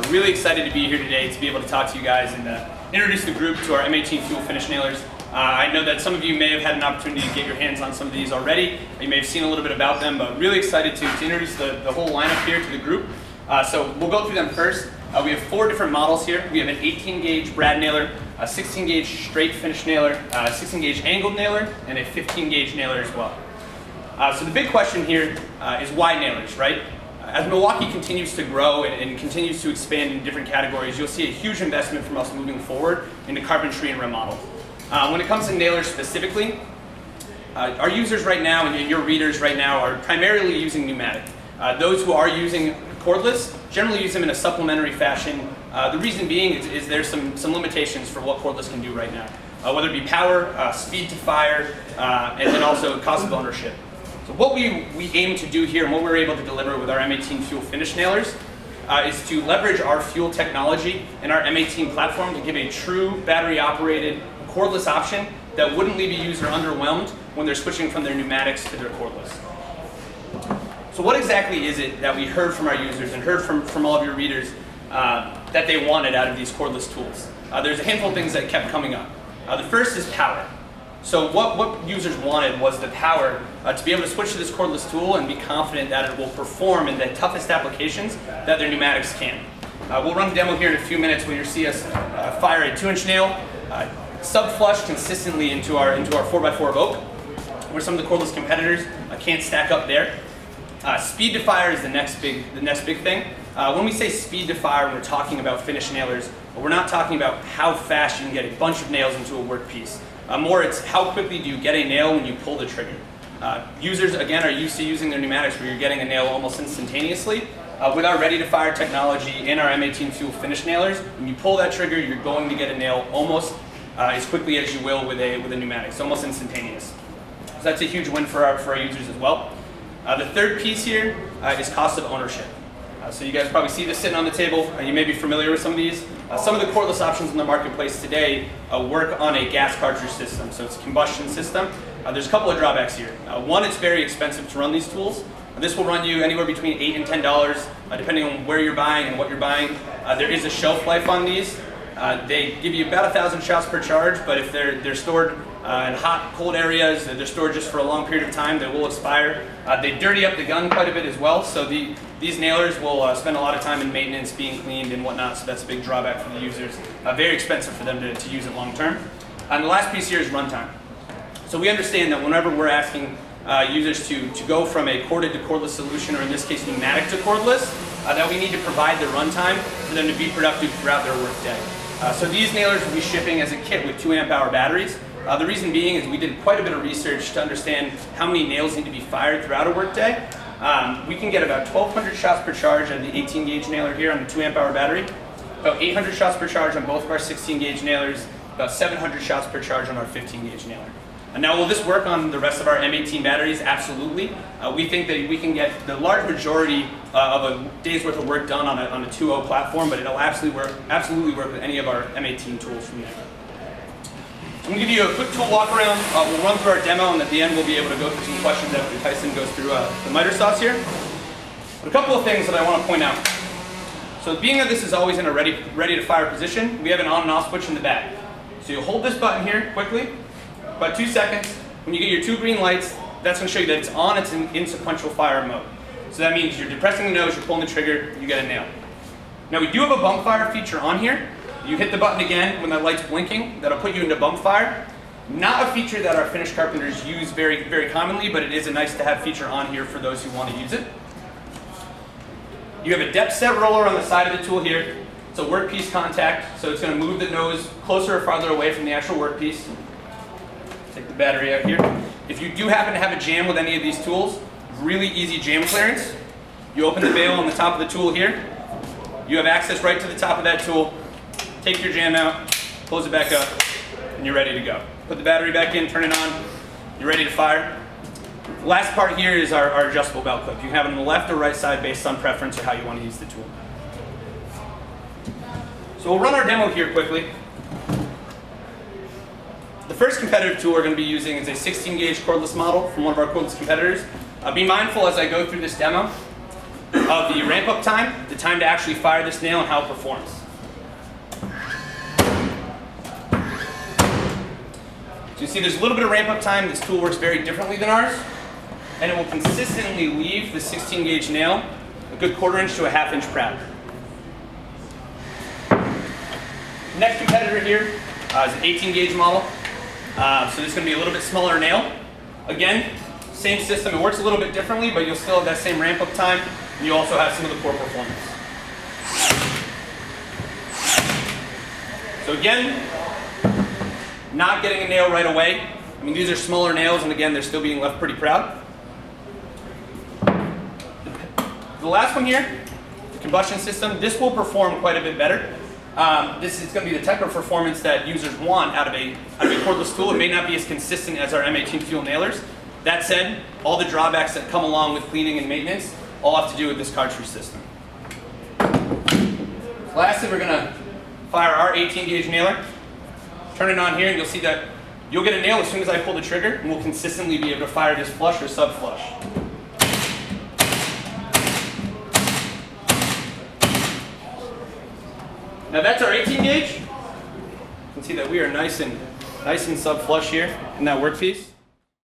Really excited to be here today to be able to talk to you guys and introduce the group to our M18 fuel finish nailers. I know that some of you may have had an opportunity to get your hands on some of these already. You may have seen a little bit about them, but really excited to introduce the whole lineup here to the group. So we'll go through them first. We have 4 different models here. We have an 18 gauge brad nailer, a 16 gauge straight finish nailer, a 16 gauge angled nailer, and a 15 gauge nailer as well. So the big question here is why nailers, right? As Milwaukee continues to grow and continues to expand in different categories, you'll see a huge investment from us moving forward into carpentry and remodel. When it comes to nailers specifically, our users right now and your readers right now are primarily using pneumatic. Those who are using cordless generally use them in a supplementary fashion. The reason being is there's some limitations for what cordless can do right now, whether it be power, speed to fire, and then also cost of ownership. So what we aim to do here and what we're able to deliver with our M18 fuel finish nailers is to leverage our fuel technology and our M18 platform to give a true battery operated cordless option that wouldn't leave a user underwhelmed when they're switching from their pneumatics to their cordless. So what exactly is it that we heard from our users and heard from all of your readers that they wanted out of these cordless tools? There's a handful of things that kept coming up. The first is power. So what users wanted was the power to be able to switch to this cordless tool and be confident that it will perform in the toughest applications that their pneumatics can. We'll run a demo here in a few minutes where you'll see us fire a 2-inch nail, sub-flush consistently into our 4x4 of oak, where some of the cordless competitors can't stack up there. Speed to fire is the next big thing. When we say speed to fire, we're talking about finish nailers, but we're not talking about how fast you can get a bunch of nails into a workpiece. More, it's how quickly do you get a nail when you pull the trigger. Users, again, are used to using their pneumatics where you're getting a nail almost instantaneously. With our ready-to-fire technology in our M18 fuel finish nailers, when you pull that trigger, you're going to get a nail almost as quickly as you will with a pneumatic. It's almost instantaneous. So that's a huge win for our users as well. The third piece here is cost of ownership. So you guys probably see this sitting on the table. You may be familiar with some of these. Some of the cordless options in the marketplace today work on a gas cartridge system, so it's a combustion system. There's a couple of drawbacks here. One, it's very expensive to run these tools. This will run you anywhere between $8 and $10, depending on where you're buying and what you're buying. There is a shelf life on these. They give you about 1,000 shots per charge, but if they're stored in hot, cold areas, they're stored just for a long period of time, they will expire. They dirty up the gun quite a bit as well, so these nailers will spend a lot of time in maintenance, being cleaned and whatnot, so that's a big drawback for the users. Very expensive for them to use it long term. And the last piece here is runtime. So we understand that whenever we're asking users to go from a corded to cordless solution, or in this case pneumatic to cordless, that we need to provide the runtime for them to be productive throughout their workday. So these nailers will be shipping as a kit with 2 amp-hour batteries. The reason being is we did quite a bit of research to understand how many nails need to be fired throughout a workday. We can get about 1,200 shots per charge on the 18 gauge nailer here on the 2 amp-hour battery, about 800 shots per charge on both of our 16 gauge nailers, about 700 shots per charge on our 15 gauge nailer. Now, will this work on the rest of our M18 batteries? Absolutely. We think that we can get the large majority of a day's worth of work done on a 2.0 platform, but it'll absolutely work with any of our M18 tools from there. I'm going to give you a quick tool walk around. We'll run through our demo, and at the end we'll be able to go through some questions after Tyson goes through the miter saws here. But a couple of things that I want to point out. So being that this is always in a ready to fire position, we have an on and off switch in the back. So you'll hold this button here quickly, about 2 seconds. When you get your 2 green lights, that's going to show you that it's on, it's in sequential fire mode. So that means you're depressing the nose, you're pulling the trigger, you get a nail. Now we do have a bump fire feature on here. You hit the button again when that light's blinking, that'll put you into bump fire. Not a feature that our finished carpenters use very, very commonly, but it is a nice to have feature on here for those who want to use it. You have a depth set roller on the side of the tool here. It's a workpiece contact, so it's going to move the nose closer or farther away from the actual workpiece. Take the battery out here. If you do happen to have a jam with any of these tools, really easy jam clearance. You open the bail on the top of the tool here. You have access right to the top of that tool. Take your jam out, close it back up, and you're ready to go. Put the battery back in, turn it on, you're ready to fire. The last part here is our adjustable belt clip. You can have it on the left or right side based on preference or how you want to use the tool. So we'll run our demo here quickly. The first competitive tool we're going to be using is a 16 gauge cordless model from one of our cordless competitors. Be mindful as I go through this demo of the ramp up time, the time to actually fire this nail, and how it performs. So you see there's a little bit of ramp up time. This tool works very differently than ours, and it will consistently leave the 16 gauge nail a good 1/4 inch to a 1/2 inch proud. Next competitor here is an 18 gauge model. So this is going to be a little bit smaller nail. Again, same system. It works a little bit differently, but you'll still have that same ramp up time, and you'll also have some of the core performance. So again, not getting a nail right away. I mean, these are smaller nails, and again, they're still being left pretty proud. The last one here, the combustion system, this will perform quite a bit better. This is going to be the type of performance that users want out of a cordless tool. It may not be as consistent as our M18 fuel nailers. That said, all the drawbacks that come along with cleaning and maintenance all have to do with this cartridge system. Lastly, we're going to fire our 18 gauge nailer. Turn it on here, and you'll see that you'll get a nail as soon as I pull the trigger, and we'll consistently be able to fire this flush or sub flush. Now that's our 18 gauge. You can see that we are nice and sub flush here in that workpiece.